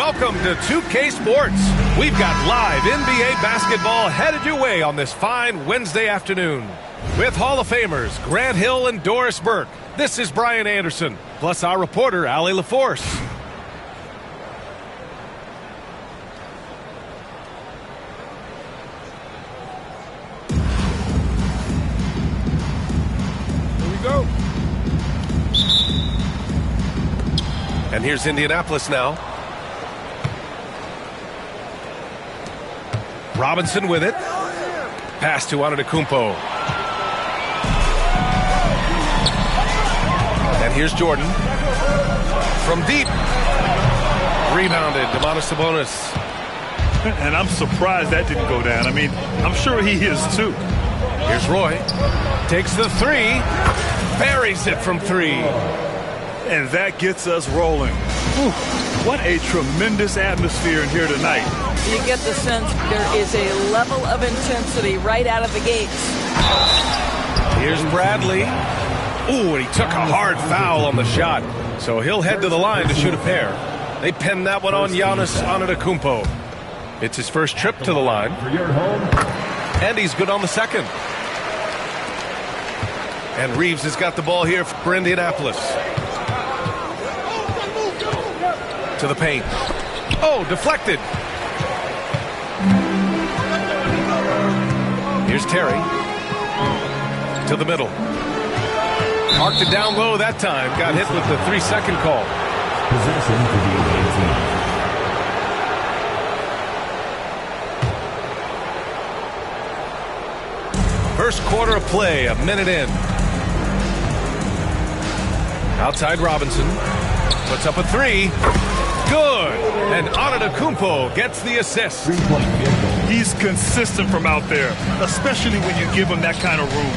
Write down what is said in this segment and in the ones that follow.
welcome to 2K Sports. We've got live NBA basketball headed your way on this fine Wednesday afternoon. With Hall of Famers Grant Hill and Doris Burke, this is Brian Anderson, plus our reporter, Allie LaForce. Here we go. And here's Indianapolis now. Robinson with it. Pass to Antetokounmpo. And here's Jordan. From deep. Rebounded, Domantas Sabonis. And I'm surprised that didn't go down. I mean, I'm sure he is too. Here's Roy. Takes the three. Buries it from three. And that gets us rolling. Whew, what a tremendous atmosphere in here tonight. You get the sense there is a level of intensity right out of the gates. Here's Bradley. Ooh, and he took a hard foul on the shot. So he'll head to the line to shoot a pair. They pin that one on Giannis Antetokounmpo. It's his first trip to the line. And he's good on the second. And Reeves has got the ball here for Indianapolis. To the paint. Oh, deflected. Here's Terry. To the middle. Marked it down low that time. Got hit with the 3-second call. Possession for the away team. First quarter of play, a minute in. Outside Robinson. Puts up a three. Good. And Antetokounmpo gets the assist. He's consistent from out there, especially when you give him that kind of room.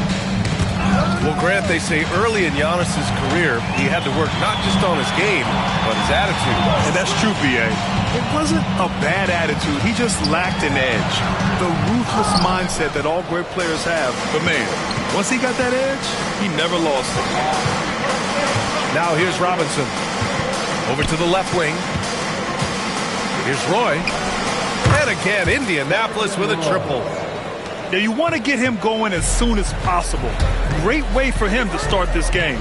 Well, Grant, they say early in Giannis's career, he had to work not just on his game, but his attitude. And that's true, B.A. It wasn't a bad attitude. He just lacked an edge. The ruthless mindset that all great players have. But, man, once he got that edge, he never lost it. Now here's Robinson. Over to the left wing. Here's Roy. And again, Indianapolis with a triple. Now, you want to get him going as soon as possible. Great way for him to start this game.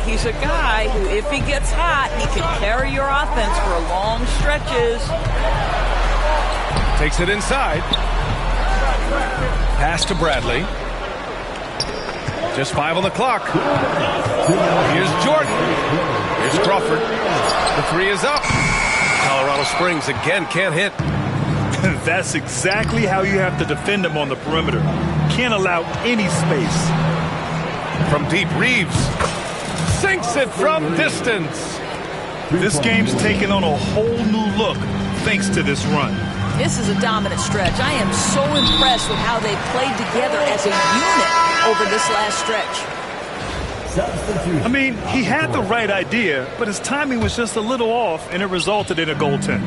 He's a guy who, if he gets hot, he can carry your offense for long stretches. Takes it inside. Pass to Bradley. Just 5 on the clock. Here's Jordan. Here's Crawford. The three is up. Colorado Springs again can't hit. That's exactly how you have to defend him on the perimeter. Can't allow any space. From deep, Reeves sinks it from distance. This game's taken on a whole new look thanks to this run. This is a dominant stretch. I am so impressed with how they played together as a unit over this last stretch. I mean, he had the right idea, but his timing was just a little off, and it resulted in a goaltend.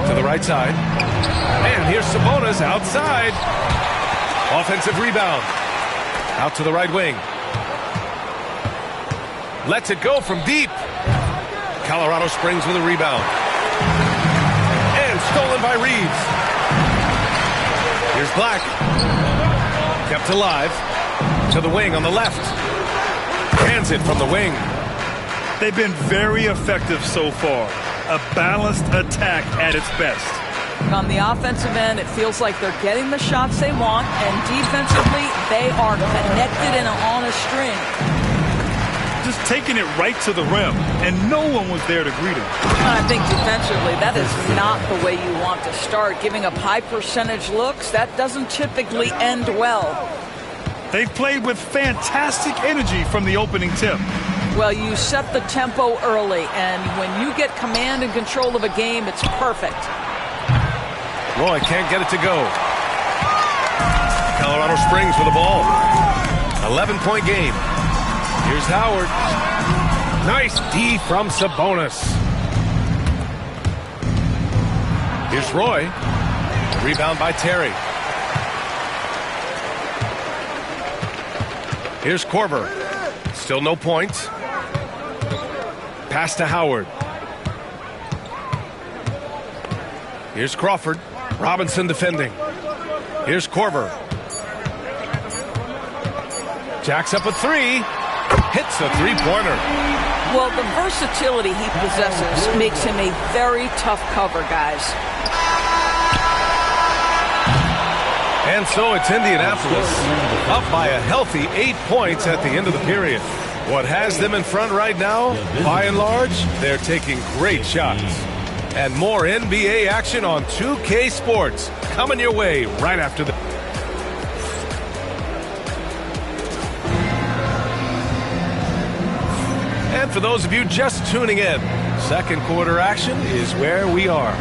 To the right side. And here's Sabonis outside. Offensive rebound. Out to the right wing. Lets it go from deep. Colorado Springs with a rebound. And stolen by Reeves. Here's Black. Kept alive. To the wing on the left. Hands it from the wing. They've been very effective so far. A balanced attack at its best. On the offensive end, it feels like they're getting the shots they want, and defensively, they are connected and on a string. Just taking it right to the rim, and no one was there to greet him. I think defensively, that is not the way you want to start. Giving up high percentage looks, that doesn't typically end well. They've played with fantastic energy from the opening tip. Well, you set the tempo early, and when you get command and control of a game, it's perfect. Roy can't get it to go. Colorado Springs with the ball. 11-point game. Here's Howard. Nice D from Sabonis. Here's Roy. Rebound by Terry. Here's Korver. Still no points. Pass to Howard. Here's Crawford. Robinson defending. Here's Korver. Jacks up a three. Hits the three-pointer. Well, the versatility he possesses makes him a very tough cover, guys. And so it's Indianapolis up by a healthy 8 points at the end of the period. What has them in front right now, by and large, they're taking great shots. And more NBA action on 2K Sports coming your way right after the... And for those of you just tuning in, second quarter action is where we are.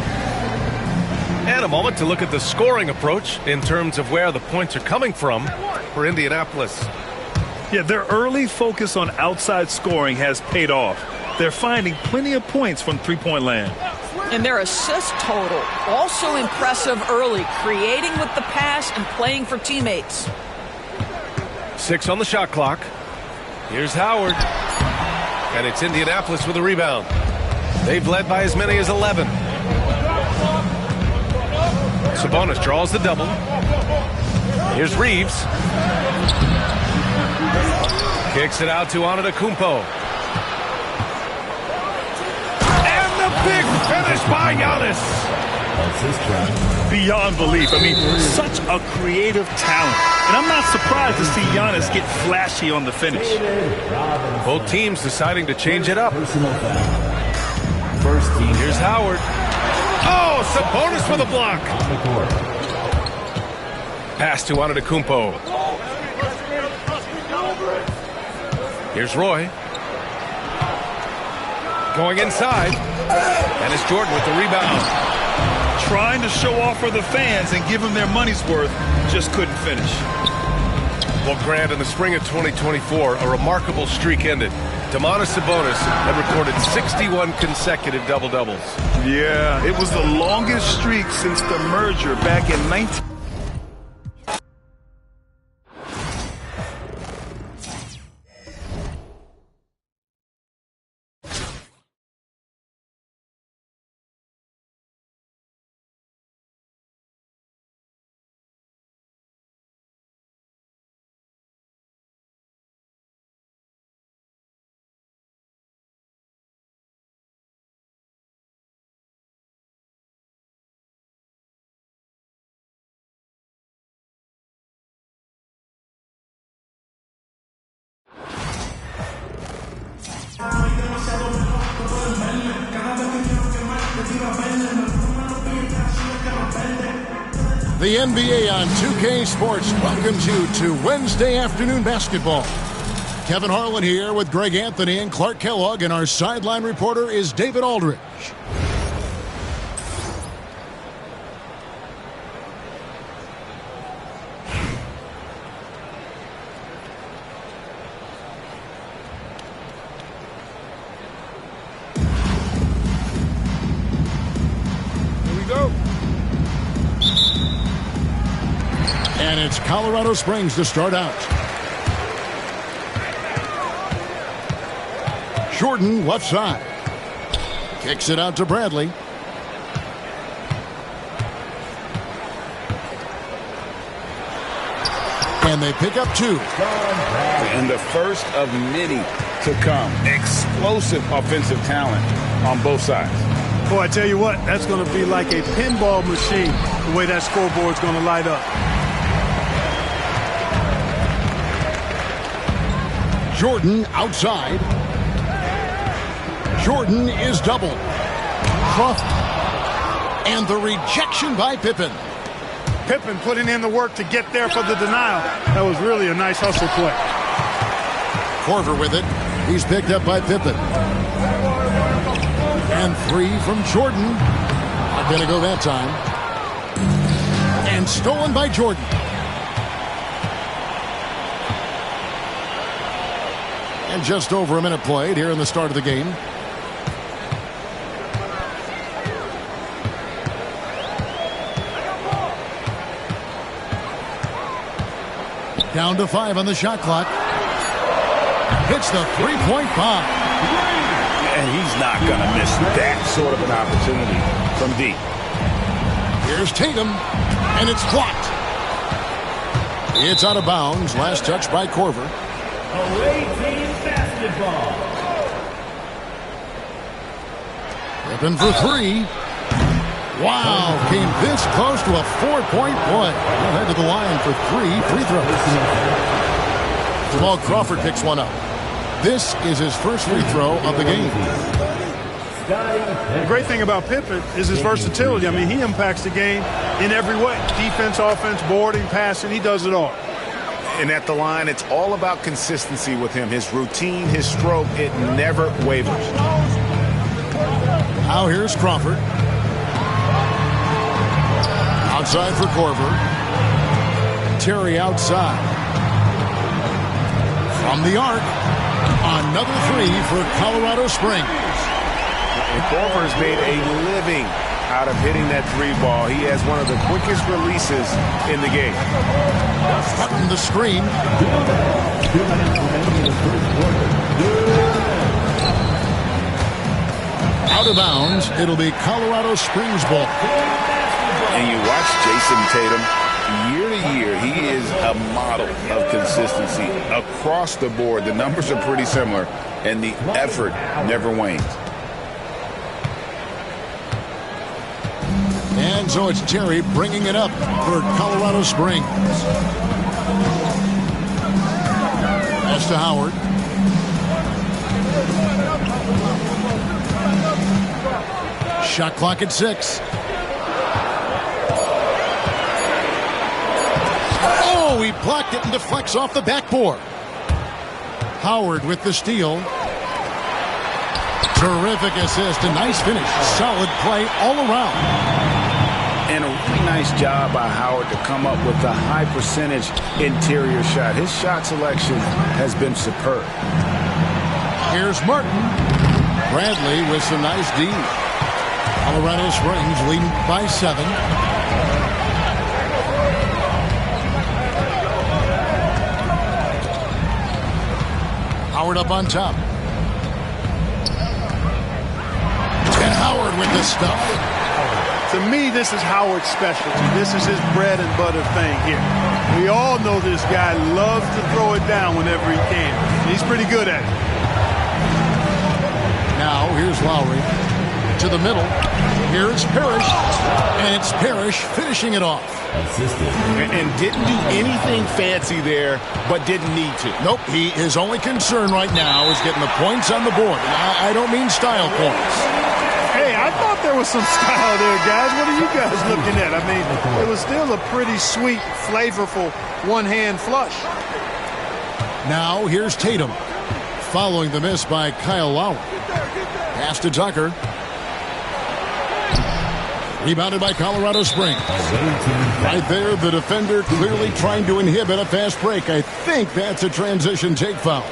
And a moment to look at the scoring approach in terms of where the points are coming from for Indianapolis. Yeah, their early focus on outside scoring has paid off. They're finding plenty of points from three-point land. And their assist total, also impressive early, creating with the pass and playing for teammates. 6 on the shot clock. Here's Howard. And it's Indianapolis with a rebound. They've led by as many as 11. Sabonis draws the double. Here's Reeves. Kicks it out to Antetokounmpo. And the big finish by Giannis. Beyond belief. I mean, such a creative talent. And I'm not surprised to see Giannis get flashy on the finish. Both teams deciding to change it up. First team. Here's Howard. Oh, Sabonis with a block. Pass to Antetokounmpo. Here's Roy. Going inside. And it's Jordan with the rebound. Trying to show off for the fans and give them their money's worth, just couldn't finish. Well, Grant, in the spring of 2024, a remarkable streak ended. Domantas Sabonis had recorded 61 consecutive double-doubles. Yeah, it was the longest streak since the merger back in 19... The NBA on 2K Sports welcomes you to Wednesday afternoon basketball. Kevin Harlan here with Greg Anthony and Clark Kellogg, and our sideline reporter is David Aldridge. Here we go. And it's Colorado Springs to start out. Jordan left side. Kicks it out to Bradley. And they pick up 2. And the first of many to come. Explosive offensive talent on both sides. Boy, I tell you what, that's going to be like a pinball machine, the way that scoreboard's going to light up. Jordan outside. Jordan is doubled. Crawford. And the rejection by Pippen. Pippen putting in the work to get there for the denial. That was really a nice hustle play. Korver with it. He's picked up by Pippen. And 3 from Jordan. Not going to go that time. And stolen by Jordan. And just over a minute played here in the start of the game. Down to 5 on the shot clock. Hits the three-point bomb. And he's not going to miss that sort of an opportunity from deep. Here's Tatum, and it's blocked. It's out of bounds. Last touch by Korver. Away team basketball. Open for three. Wow, came this close to a 4-point play. He'll head to the line for 3 free throws. Jamal Crawford picks one up. This is his first free throw of the game. The great thing about Pippen is his versatility. I mean, he impacts the game in every way. Defense, offense, boarding, passing, he does it all. And at the line, it's all about consistency with him. His routine, his stroke, it never wavers. Now here's Crawford. Outside for Korver. Terry outside. From the arc. Another three for Colorado Springs. And Korver has made a living out of hitting that three ball. He has one of the quickest releases in the game. Cutting the screen. Out of bounds. It'll be Colorado Springs ball. And you watch Jason Tatum, year to year, he is a model of consistency across the board. The numbers are pretty similar, and the effort never wanes. And so it's Terry bringing it up for Colorado Springs. Pass to Howard. Shot clock at 6. Oh, he blocked it and deflects off the backboard. Howard with the steal. Terrific assist, a nice finish. Solid play all around. And a really nice job by Howard to come up with a high percentage interior shot. His shot selection has been superb. Here's Martin. Bradley with some nice D. Colorado Springs leading by 7. Howard up on top. And Howard with the stuff. To me, this is Howard's specialty. This is his bread and butter thing here. We all know this guy loves to throw it down whenever he can. He's pretty good at it. Now, here's Lowry. To the middle. Here's Parrish. And it's Parrish finishing it off. And didn't do anything fancy there, but didn't need to. Nope, his only concern right now is getting the points on the board. And I don't mean style points. Hey, I thought there was some style there, guys. What are you guys looking at? I mean, it was still a pretty sweet, flavorful one-hand flush. Now, here's Tatum. Following the miss by Kyle Lowry. Pass to Tucker. Rebounded by Colorado Springs. Right there, the defender clearly trying to inhibit a fast break. I think that's a transition take foul.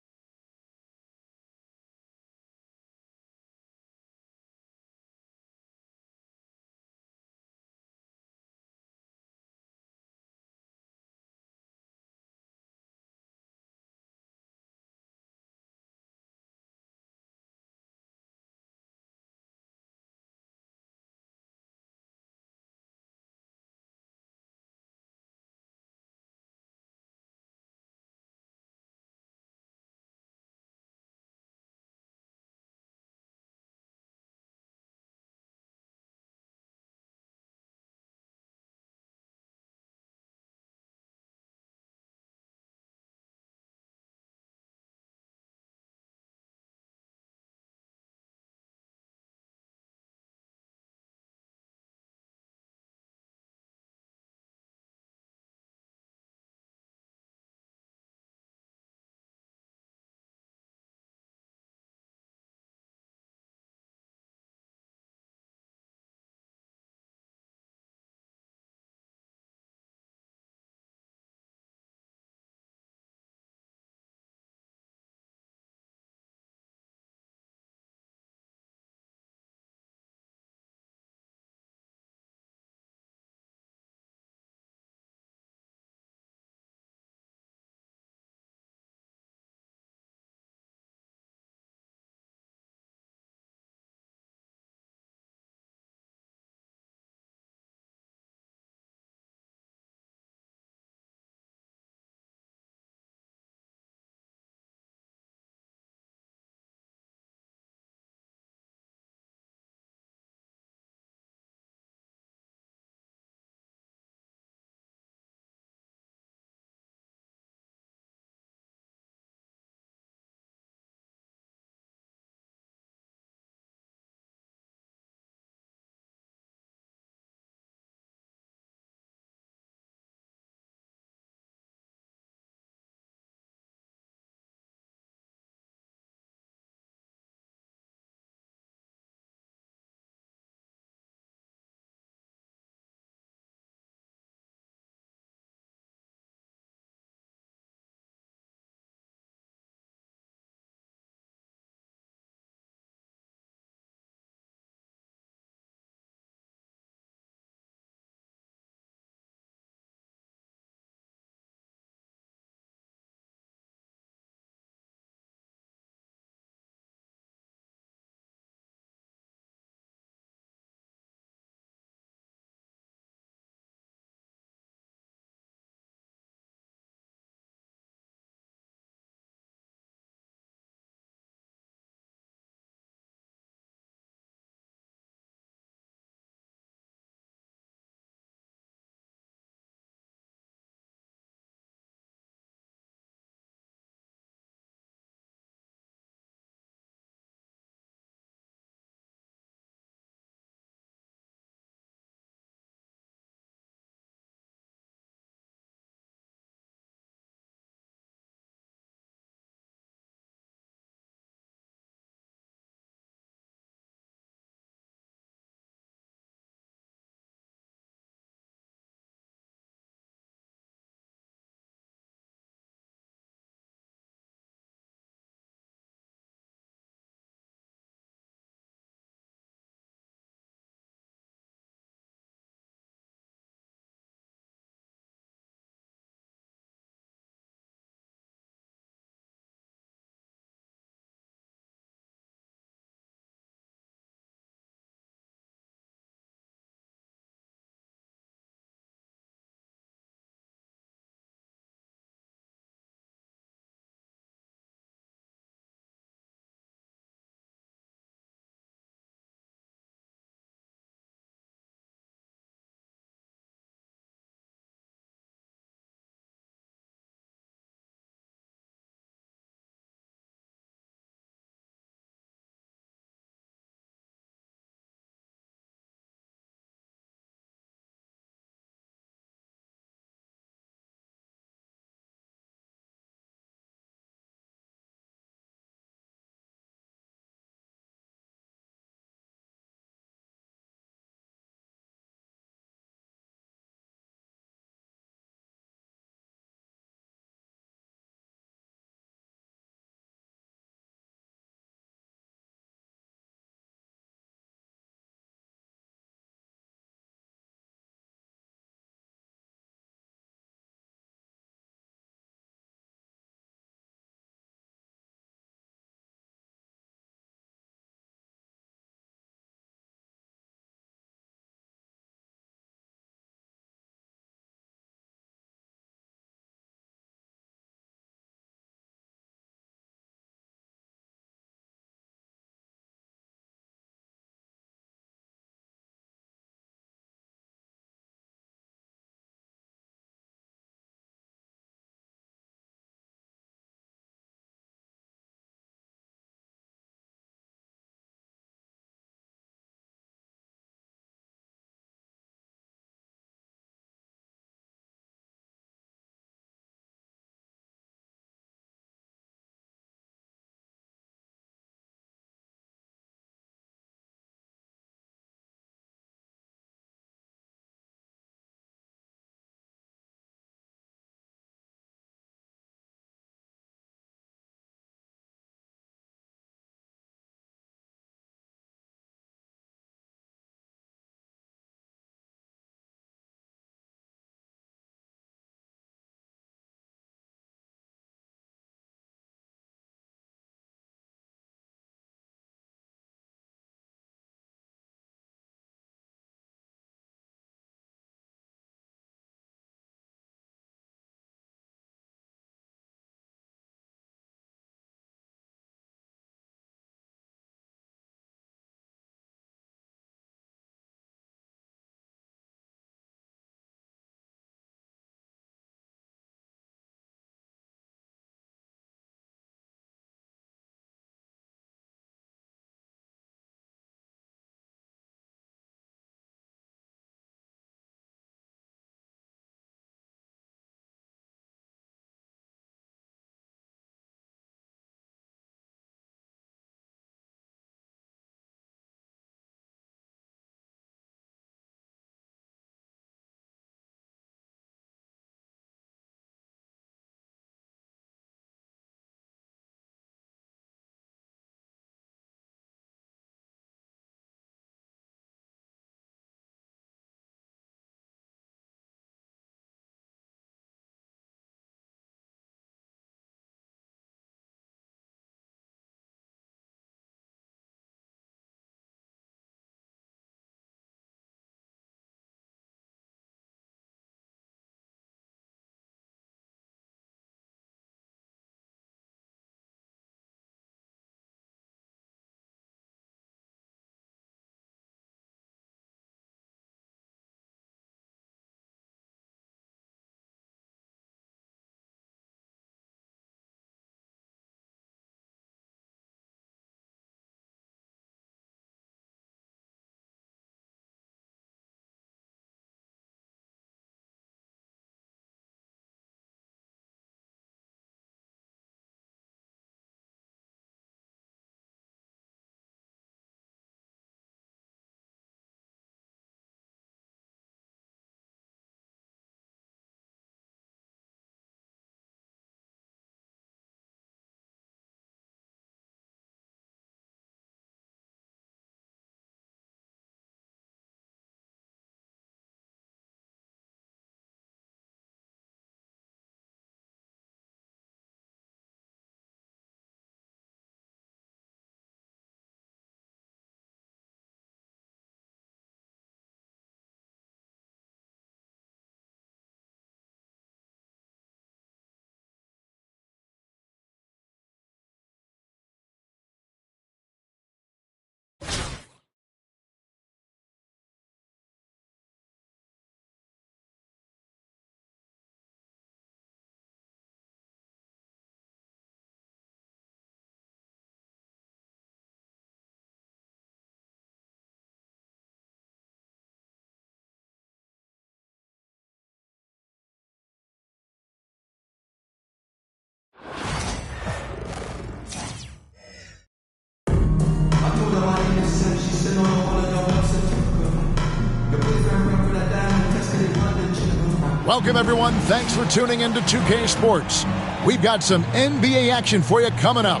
Welcome, everyone. Thanks for tuning into 2K Sports. We've got some NBA action for you coming up.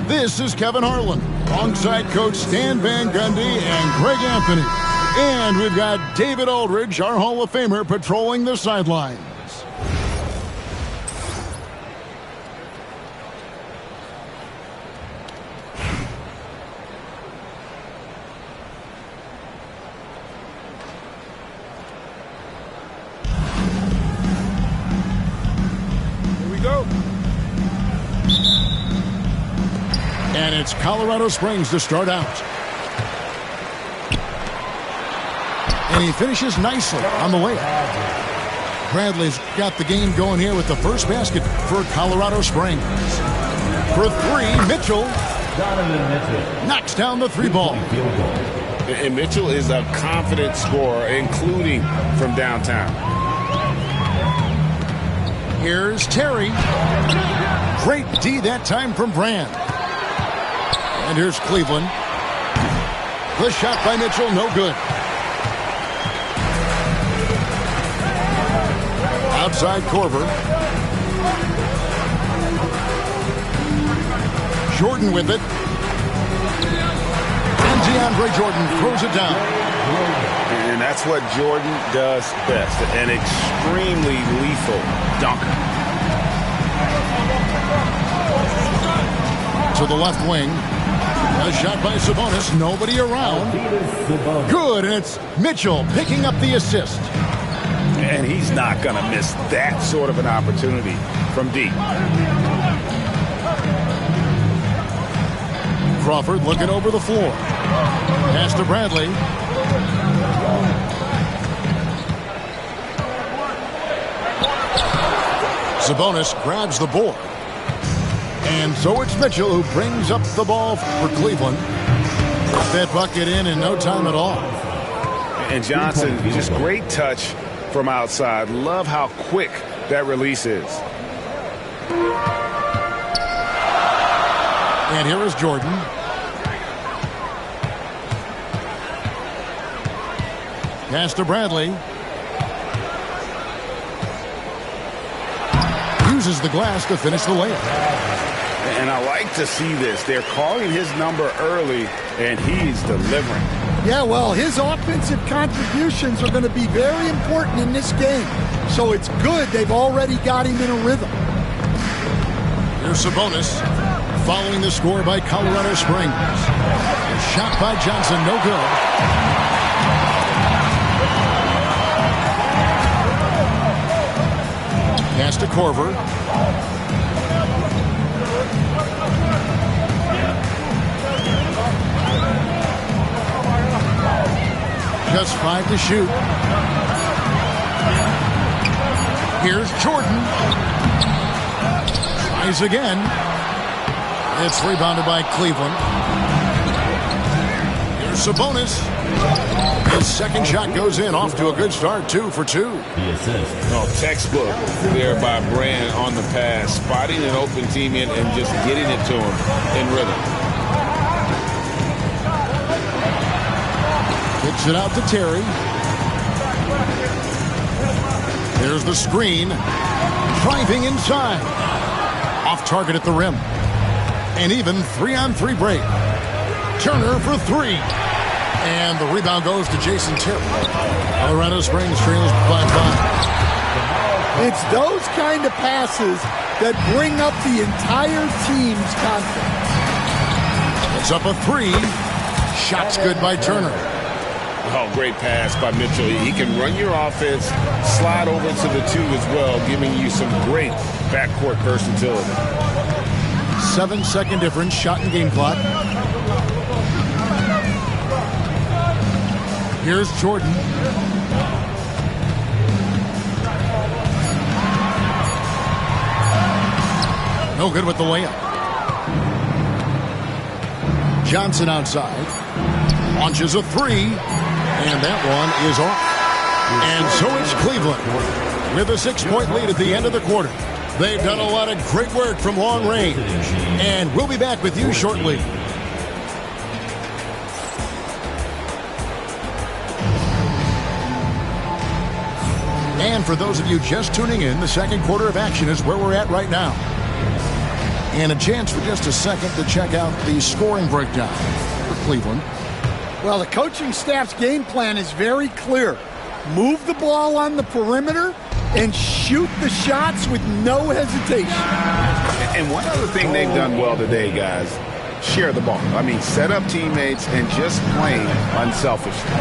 This is Kevin Harlan, alongside Coach Stan Van Gundy and Greg Anthony. And we've got David Aldridge, our Hall of Famer, patrolling the sidelines. And it's Colorado Springs to start out. And he finishes nicely on the layup. Bradley's got the game going here with the first basket for Colorado Springs. For three, Mitchell knocks down the three ball. And Mitchell is a confident scorer, including from downtown. Here's Terry. Great D that time from Brand. And here's Cleveland. The shot by Mitchell, no good. Outside Korver. Jordan with it. And DeAndre Jordan throws it down. And that's what Jordan does best. An extremely lethal dunker. To the left wing. A shot by Sabonis. Nobody around. Good, and it's Mitchell picking up the assist. And he's not going to miss that sort of an opportunity from deep. Crawford looking over the floor. Pass to Bradley. Sabonis grabs the board. And so it's Mitchell who brings up the ball for Cleveland. Got that bucket in no time at all. And Johnson, just great touch from outside. Love how quick that release is. And here is Jordan. Pass to Bradley. Uses the glass to finish the layup. And I like to see this. They're calling his number early, and he's delivering. Yeah, well, his offensive contributions are going to be very important in this game. So it's good they've already got him in a rhythm. Here's Sabonis, following the score by Colorado Springs. A shot by Johnson, no good. Pass to Korver. Just 5 to shoot. Here's Jordan. Tries again. It's rebounded by Cleveland. Here's Sabonis. His second shot goes in, off to a good start, 2 for 2. Oh, textbook there by Brand on the pass, spotting an open teammate and just getting it to him in rhythm. Kicks it out to Terry. There's the screen. Driving inside. Off target at the rim. And even 3-on-3 break. Turner for 3. And the rebound goes to Jason Terry. Colorado Springs trails by 5. It's those kind of passes that bring up the entire team's confidence. It's up a 3. Shot's good by Turner. Oh, great pass by Mitchell. He can run your offense, slide over to the 2 as well, giving you some great backcourt versatility. 7-second difference, shot and game clock. Here's Jordan. No good with the layup. Johnson outside. Launches a 3. And that one is off. And so it's Cleveland with a 6-point lead at the end of the quarter. They've done a lot of great work from long range. And we'll be back with you shortly. And for those of you just tuning in, the second quarter of action is where we're at right now. And a chance for just a second to check out the scoring breakdown for Cleveland. Well, the coaching staff's game plan is very clear. Move the ball on the perimeter and shoot the shots with no hesitation. And one other thing they've done well today, guys, share the ball. I mean, set up teammates and just playing unselfishly.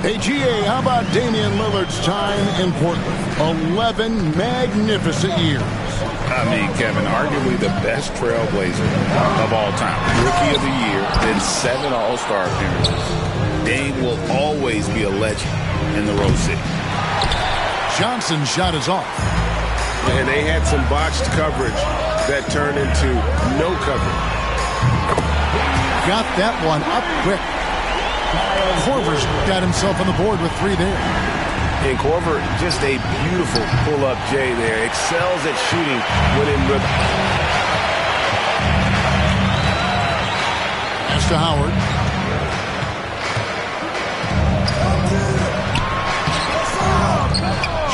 Hey, GA, how about Damian Lillard's time in Portland? 11 magnificent years. I mean, Kevin, arguably the best trailblazer of all time. Rookie of the year, then 7 All-Star appearances. Dame will always be a legend in the Rose City. Johnson's shot is off. And they had some botched coverage that turned into no coverage. Got that one up quick. Korver's got himself on the board with 3 there. And Korver, just a beautiful pull-up J there. Excels at shooting when in rhythm. Pass to Howard.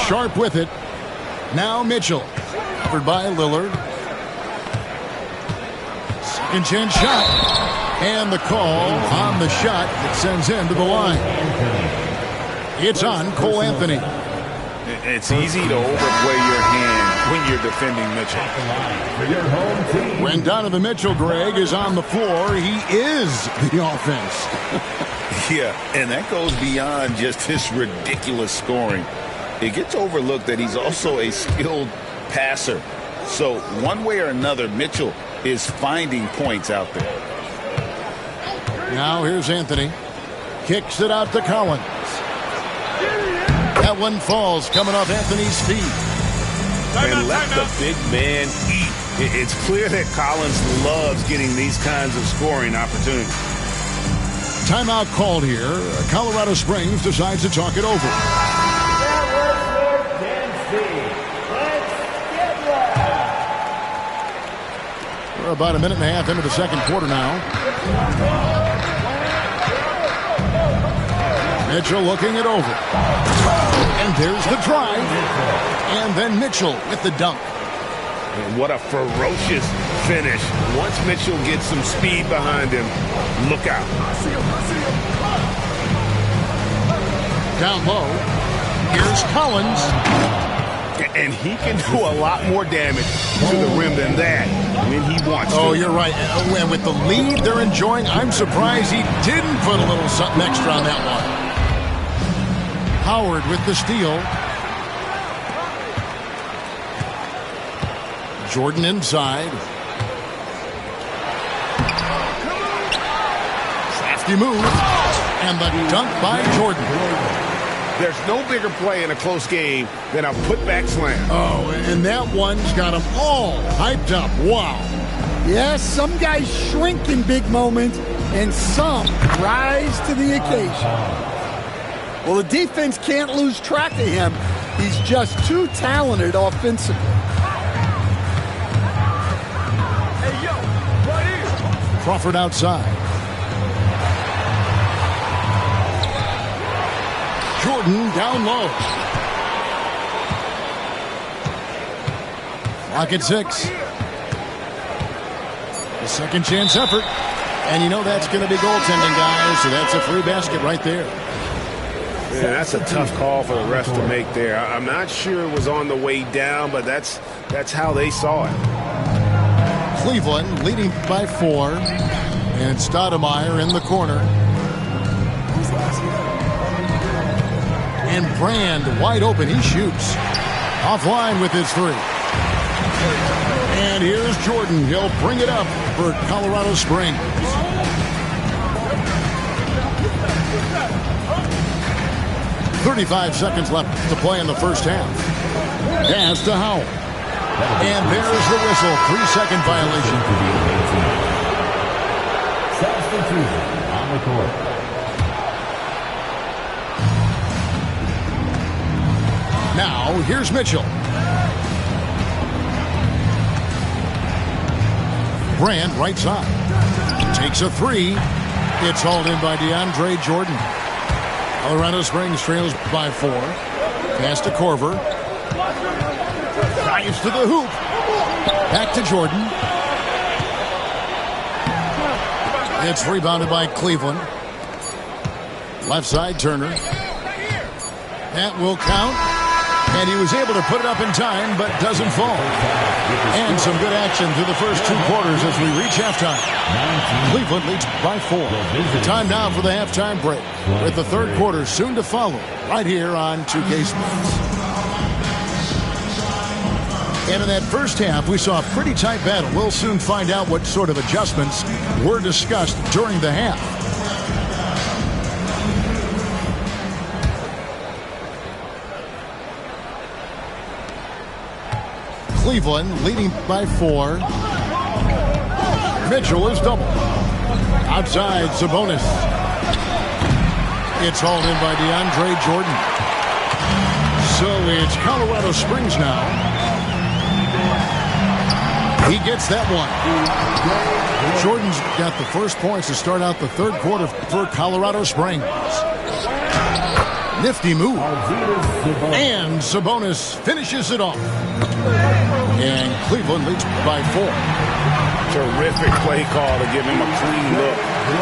Sharp with it. Now Mitchell. Covered by Lillard. Second chance shot. And the call on the shot that sends him to the line. It's on Cole Anthony. It's easy to overplay your hand when you're defending Mitchell. When Donovan Mitchell, Greg, is on the floor, he is the offense. Yeah, and that goes beyond just his ridiculous scoring. It gets overlooked that he's also a skilled passer. So one way or another, Mitchell is finding points out there. Now here's Anthony. Kicks it out to Collins. That one falls coming off Anthony's feet. And let the big man eat. It's clear that Collins loves getting these kinds of scoring opportunities. Timeout called here. Colorado Springs decides to talk it over. We're about a minute and a half into the second quarter now. Mitchell looking it over. And there's the drive. And then Mitchell with the dunk. And what a ferocious finish. Once Mitchell gets some speed behind him, look out. Down low. Here's Collins. And he can do a lot more damage to the rim than that when he wants to. Oh, you're right. And with the lead they're enjoying, I'm surprised he didn't put a little something extra on that one. Howard with the steal. Jordan inside. Crafty move. And the dunk by Jordan. There's no bigger play in a close game than a putback slam. Oh, and that one's got them all hyped up. Wow. Yes, some guys shrink in big moments, and some rise to the occasion. Well, the defense can't lose track of him. He's just too talented offensively. Hey, yo, right here. Crawford outside. Jordan down low. Clock at 6. The second chance effort. And you know that's going to be goaltending, guys. So that's a free basket right there. Yeah, that's a tough call for the refs to make there. I'm not sure it was on the way down, but that's how they saw it. Cleveland leading by 4. And Stoudemire in the corner. And Brand wide open. He shoots. Offline with his 3. And here's Jordan. He'll bring it up for Colorado Springs. .35 seconds left to play in the first half. Pass to Howell. And there's the whistle. 3-second violation. Substitution on the court. Now, here's Mitchell. Brand right side. Takes a 3. It's hauled in by DeAndre Jordan. Colorado Springs trails by 4. Pass to Korver. Drives to the hoop. Back to Jordan. It's rebounded by Cleveland. Left side, Turner. That will count. And he was able to put it up in time, but doesn't fall. And some good action through the first 2 quarters as we reach halftime. Cleveland leads by 4. Time now for the halftime break, with the third quarter soon to follow, right here on 2K Sports. And in that first half, we saw a pretty tight battle. We'll soon find out what sort of adjustments were discussed during the half. Cleveland leading by 4. Mitchell is double. Outside, Sabonis. It's hauled in by DeAndre Jordan. So it's Colorado Springs now. He gets that one. Jordan's got the first points to start out the third quarter for Colorado Springs. Nifty move. And Sabonis finishes it off. And Cleveland leads by 4. Terrific play call to give him a clean look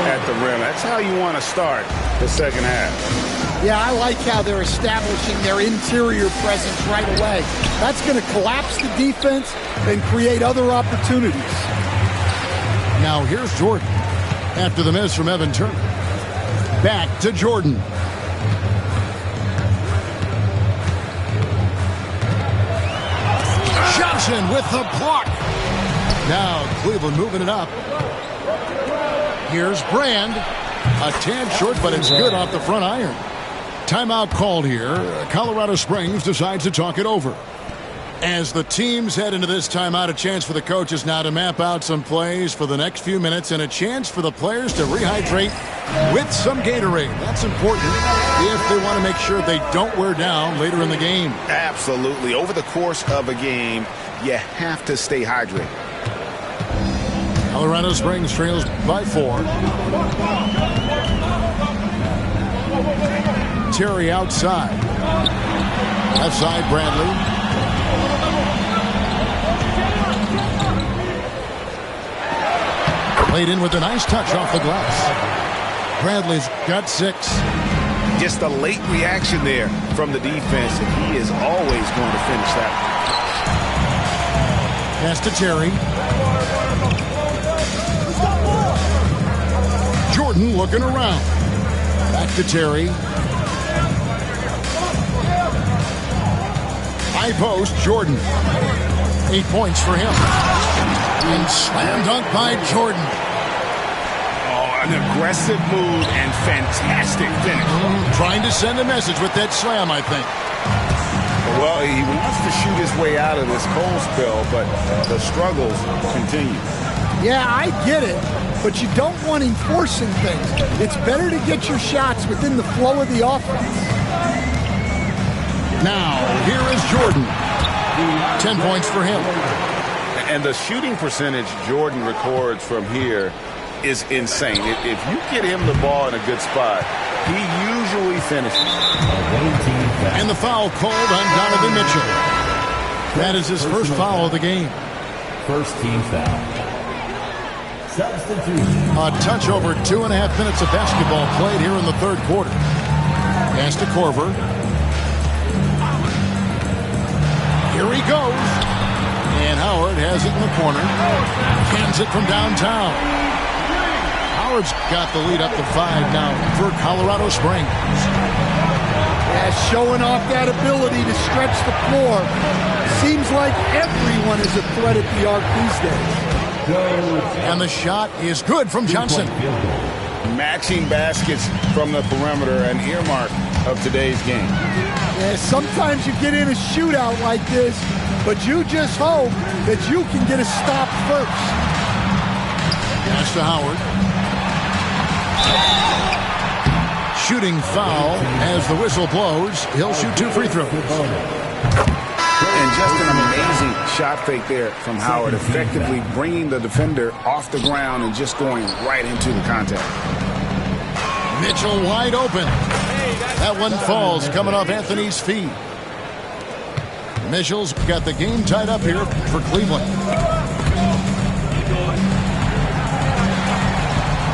at the rim. That's how you want to start the second half. Yeah, I like how they're establishing their interior presence right away. That's going to collapse the defense and create other opportunities. Now here's Jordan after the miss from Evan Turner. Back to Jordan. Johnson with the block. Now Cleveland moving it up. Here's Brand. A tad short, but it's good off the front iron. Timeout called here. Colorado Springs decides to talk it over. As the teams head into this timeout, a chance for the coaches now to map out some plays for the next few minutes and a chance for the players to rehydrate with some Gatorade. That's important if they want to make sure they don't wear down later in the game. Absolutely. Over the course of a game, you have to stay hydrated. Colorado Springs trails by 4. Terry outside. Left side, Bradley. Played in with a nice touch off the glass. Bradley's got 6. Just a late reaction there from the defense, and he is always going to finish that. Pass to Terry. Jordan looking around. Back to Terry. High post, Jordan. 8 points for him. And slam dunk by Jordan. Oh, an aggressive move and fantastic finish. Trying to send a message with that slam, I think. Well, he wants to shoot his way out of this cold spell, but the struggles continue. Yeah, I get it, but you don't want him forcing things. It's better to get your shots within the flow of the offense. Now, here is Jordan. 10 points for him. And the shooting percentage Jordan records from here is insane. If you get him the ball in a good spot, he usually finishes. And the foul called on Donovan Mitchell. That is his first foul of the game. First team foul. Substitution. A touch over 2.5 minutes of basketball played here in the third quarter. Pass to Korver. Here he goes. And Howard has it in the corner. Cans it from downtown. Howard's got the lead up to 5 now for Colorado Springs. Yeah, showing off that ability to stretch the floor. Seems like everyone is a threat at the arc these days. And the shot is good from Johnson. Matching baskets from the perimeter, an earmark of today's game. Yeah, sometimes you get in a shootout like this, but you just hope that you can get a stop first. Pass to Howard. Shooting foul as the whistle blows. He'll shoot 2 free throws. And just an amazing shot fake there from Howard, effectively bringing the defender off the ground and just going right into the contact. Mitchell wide open. That one falls coming off Anthony's feet. Mitchell's got the game tied up here for Cleveland.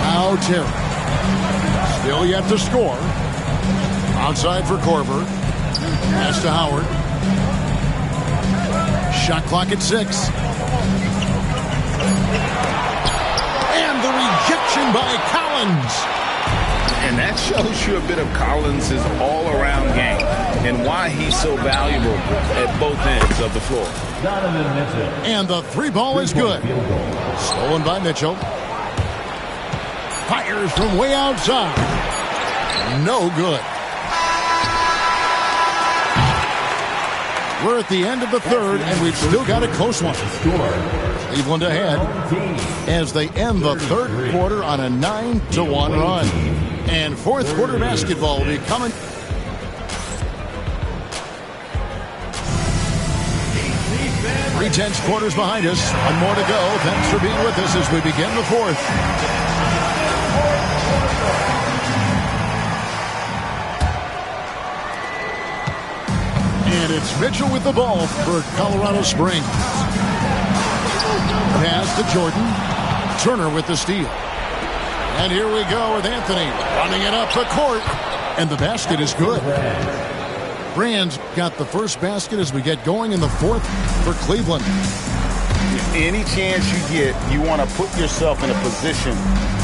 Now Terry. Still yet to score. Outside for Korver. Pass to Howard. Shot clock at 6. And the rejection by Collins. And that shows you a bit of Collins' all-around game and why he's so valuable at both ends of the floor. And the 3 ball is good. Stolen by Mitchell. Fires from way outside. No good. We're at the end of the third, and we've still got a close one. Cleveland ahead as they end the third quarter on a 9-1 run. And fourth quarter basketball will be coming. Three-tenths quarters behind us. One more to go. Thanks for being with us as we begin the fourth. And it's Mitchell with the ball for Colorado Springs. Pass to Jordan. Turner with the steal. And here we go with Anthony running it up the court. And the basket is good. Brand's got the first basket as we get going in the fourth for Cleveland. Any chance you get, you want to put yourself in a position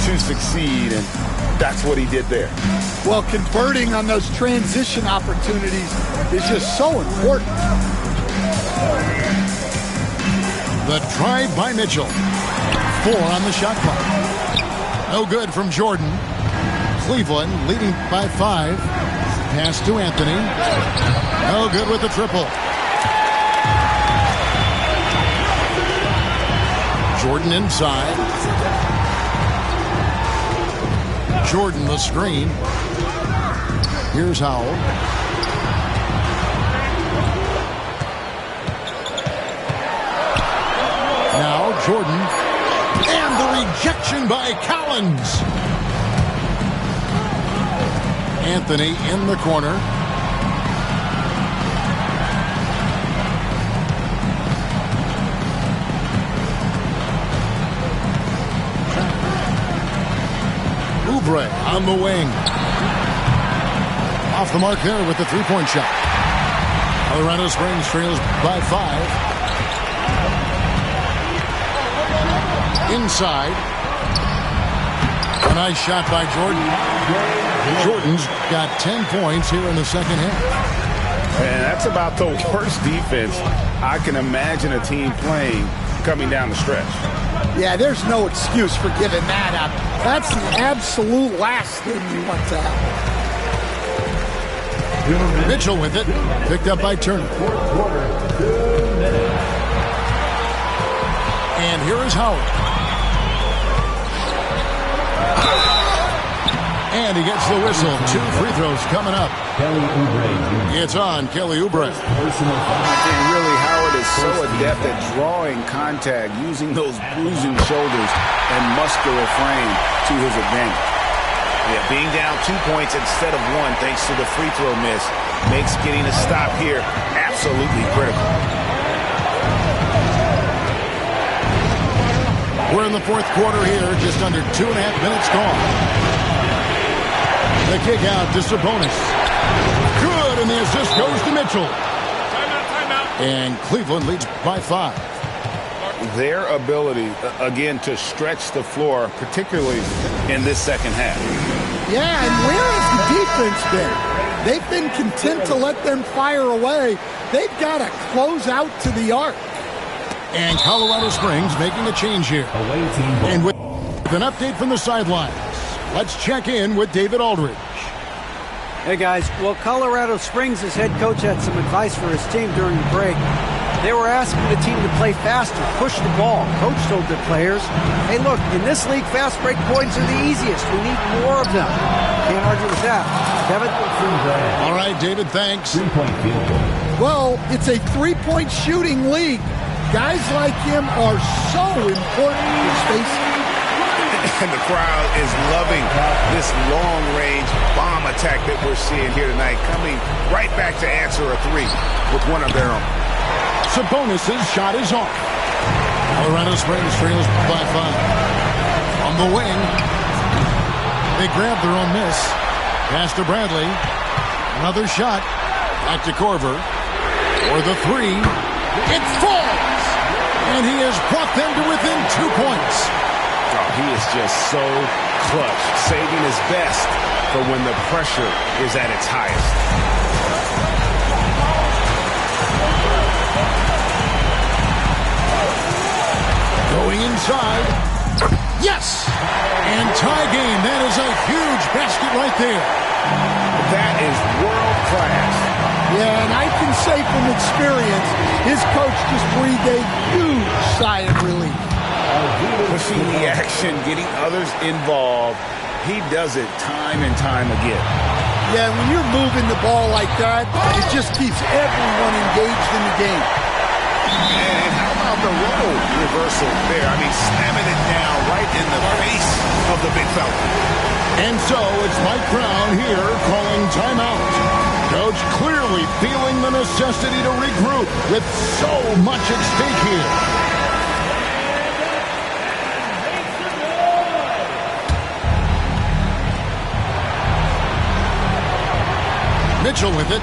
to succeed, and that's what he did there. Well, converting on those transition opportunities is just so important. The drive by Mitchell. 4 on the shot clock. No good from Jordan. Cleveland leading by 5. Pass to Anthony. No good with the triple. Jordan inside. Jordan the screen. Here's Howell. Now Jordan. And the rejection by Collins. Anthony in the corner. Oubre on the wing. Off the mark there with the three-point shot. Colorado Springs trails by 5. Inside. A nice shot by Jordan. Jordan's got 10 points here in the second half. And that's about the worst defense I can imagine a team playing coming down the stretch. Yeah, there's no excuse for giving that up. That's the absolute last thing you want to have. Mitchell with it. Picked up by Turner. And here is Howard. And he gets the whistle. 2 free throws coming up. It's on Kelly Oubre. And really, Howard is so adept at drawing contact, using those bruising shoulders and muscular frame to his advantage. Yeah, being down 2 points instead of 1 thanks to the free throw miss makes getting a stop here absolutely critical. We're in the fourth quarter here, just under 2.5 minutes gone. The kick out to Sabonis. Good, and the assist goes to Mitchell. Timeout. And Cleveland leads by 5. Their ability, again, to stretch the floor, particularly in this second half. Yeah, and where has the defense been? They've been content to let them fire away. They've got to close out to the arc. And Colorado Springs making a change here. And with an update from the sidelines, let's check in with David Aldridge. Hey, guys. Well, Colorado Springs' head coach had some advice for his team during the break. They were asking the team to play faster, push the ball. Coach told their players, hey, look, in this league, fast break points are the easiest. We need more of them. Can't argue with that. Kevin? All right, David, thanks. Well, it's a three-point shooting league. Guys like him are so important in spacing. And the crowd is loving this long-range bomb attack that we're seeing here tonight, coming right back to answer a 3 with one of their own. Sabonis' shot is off. Colorado Springs trails by 5. On the wing, they grab their own miss. Pass to Bradley. Another shot. Back to Korver. For the 3. It falls! And he has brought them to within 2 points. Oh, he is just so clutch, saving his best for when the pressure is at its highest. Going inside. Yes! And tie game. That is a huge basket right there. That is world class. Yeah, and I can say from experience, his coach just breathed a huge sigh of relief. Pushing the action, getting others involved. He does it time and time again. Yeah, when you're moving the ball like that, it just keeps everyone engaged in the game. And how about the role reversal there? I mean, slamming it down right in the face of the big fella. And so it's Mike Brown here calling timeout. Coach clearly feeling the necessity to regroup with so much at stake here. Mitchell with it.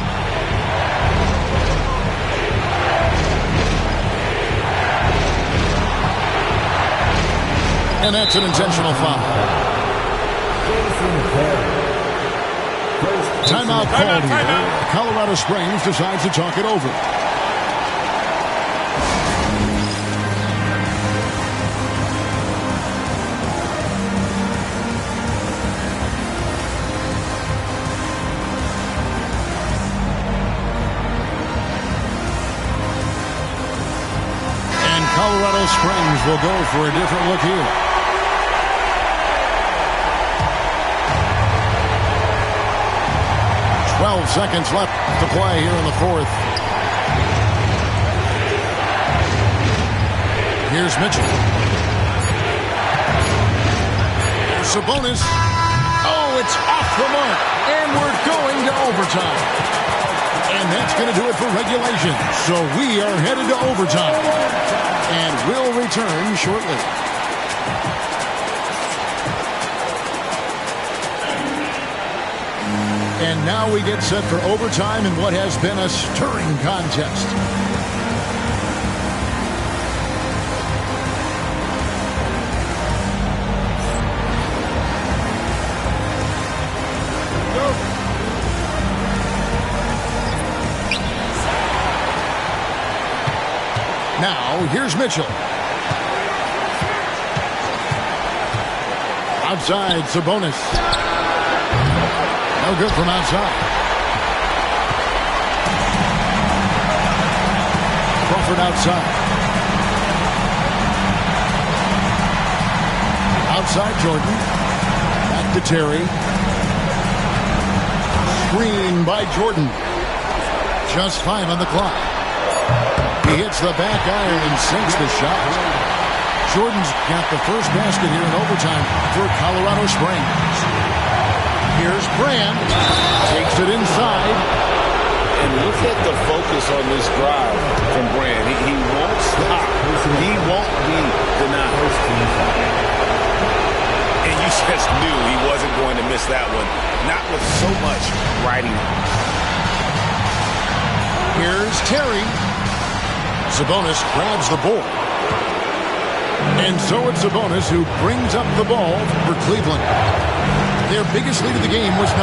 And that's an intentional foul. Timeout called here. Colorado Springs decides to talk it over. And Colorado Springs will go for a different look here. 12 seconds left to play here in the 4th. Here's Mitchell. Sabonis. Oh, it's off the mark. And we're going to overtime. And that's going to do it for regulation. So we are headed to overtime. And we'll return shortly. And now we get set for overtime in what has been a stirring contest. Now, here's Mitchell. Outside, Sabonis. No good from outside. Crawford outside. Outside Jordan. Back to Terry. Screen by Jordan. Just 5 on the clock. He hits the back iron and sinks the shot. Jordan's got the first basket here in overtime for Colorado Springs. Here's Brand. Takes it inside. And look at the focus on this drive from Brand. He won't stop. He won't be denied. And you just knew he wasn't going to miss that one. Not with so much riding. Here's Terry. Sabonis grabs the ball. And so it's Sabonis who brings up the ball for Cleveland. Their biggest lead of the game was 9.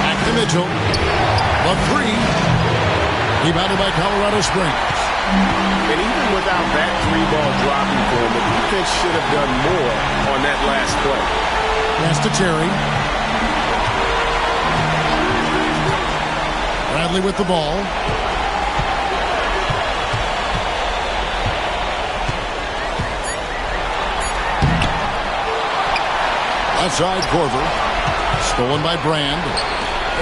Back to Mitchell. A 3. Rebounded by Colorado Springs. And even without that 3-ball dropping for him, the defense should have done more on that last play. Pass to Terry. Bradley with the ball. Outside Korver. Stolen by Brand.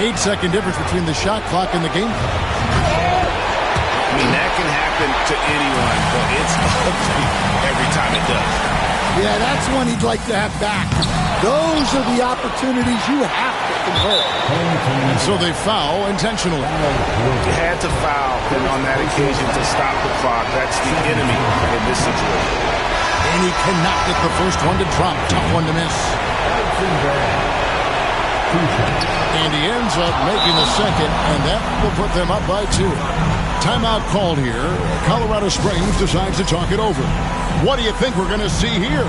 8-second difference between the shot clock and the game clock. I mean, that can happen to anyone, but it's ugly every time it does. Yeah, that's one he'd like to have back. Those are the opportunities you have to convert. And so they foul intentionally. You had to foul on that occasion to stop the clock. That's the enemy in this situation. And he cannot get the first one to drop. Tough one to miss. And he ends up making the second, and that will put them up by 2. Timeout called here. Colorado Springs decides to talk it over. What do you think we're going to see here?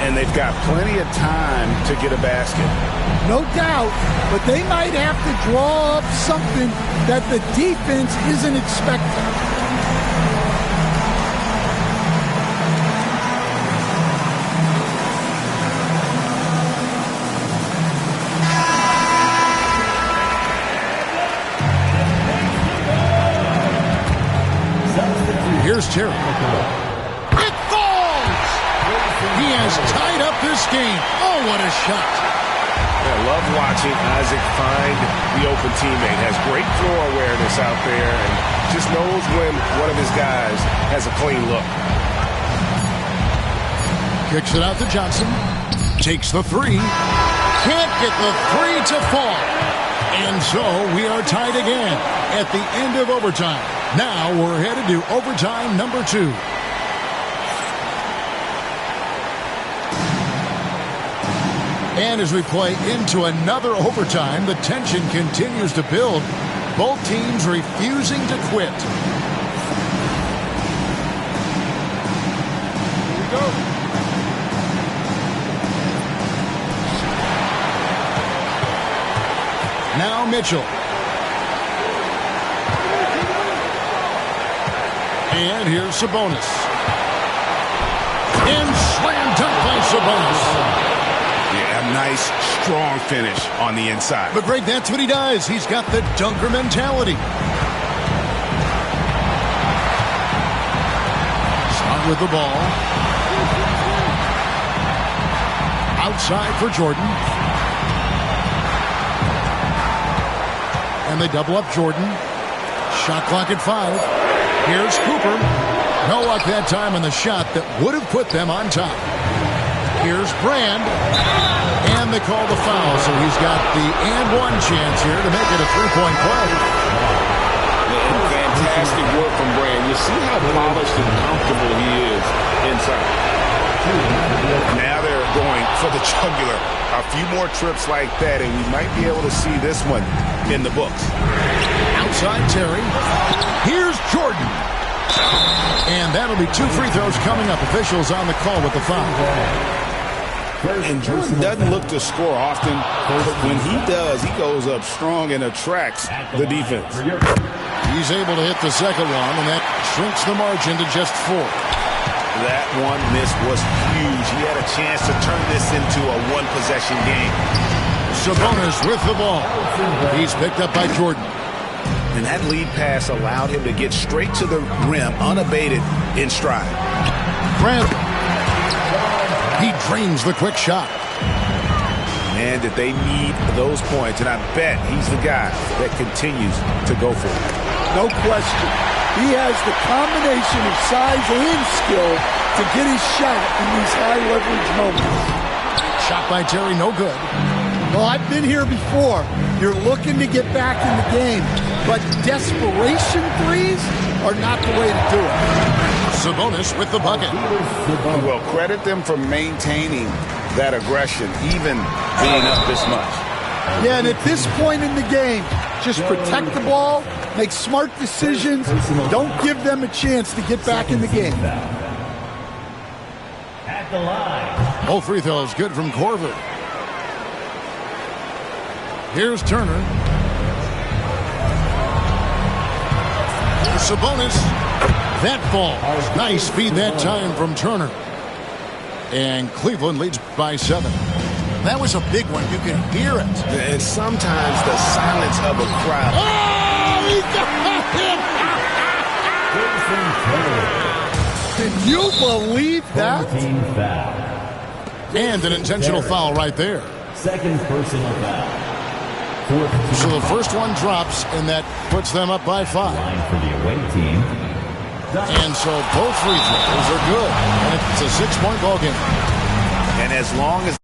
And they've got plenty of time to get a basket. No doubt, but they might have to draw up something that the defense isn't expecting. Here's Terry. It falls! He has tied up this game. Oh, what a shot. I love watching Isaac find the open teammate. Has great floor awareness out there and just knows when one of his guys has a clean look. Kicks it out to Johnson. Takes the 3. Can't get the 3 to fall. And so we are tied again at the end of overtime. Now we're headed to overtime number 2. And as we play into another overtime, the tension continues to build. Both teams refusing to quit. Here we go. Now Mitchell. And here's Sabonis. And slam dunk by Sabonis. Yeah, a nice, strong finish on the inside. But Greg, that's what he does. He's got the dunker mentality. Shot with the ball. Outside for Jordan. And they double up Jordan. Shot clock at 5. Here's Cooper. No luck that time on the shot that would have put them on top. Here's Brand. And they call the foul, so he's got the and 1 chance here to make it a 3-point play. Fantastic work from Brand. You see how polished and comfortable he is inside. Now they're going for the jugular. A few more trips like that, and we might be able to see this one in the books. Outside Terry. Here's Jordan. And that'll be 2 free throws coming up. Officials on the call with the foul. And Jordan doesn't look to score often, but when he does, he goes up strong and attracts the defense. He's able to hit the second one, and that shrinks the margin to just 4. That one miss was huge. He had a chance to turn this into a one-possession game. Sabonis with the ball. He's picked up by Jordan. And that lead pass allowed him to get straight to the rim, unabated, in stride. Grant. He drains the quick shot. Man, did they need those points, and I bet he's the guy that continues to go for it. No question. He has the combination of size and skill to get his shot in these high-leverage moments. Shot by Terry, no good. Well, I've been here before. You're looking to get back in the game, but desperation threes are not the way to do it. Sabonis with the bucket. Well, credit them for maintaining that aggression, even being up this much. Yeah, and at this point in the game, just protect the ball, make smart decisions, don't give them a chance to get back in the game. At the line. Both free throws good from Corver. Here's Turner. Here's Sabonis. That ball. Nice feed that time from Turner. And Cleveland leads by 7. That was a big one. You can hear it. And sometimes the silence of a crowd. Oh, he got him! Can you believe that? And an intentional foul right there. Second personal foul. So the first one drops, and that puts them up by 5. Line for the away team. And so both free throws are good. And it's a 6-point ball game. And as long as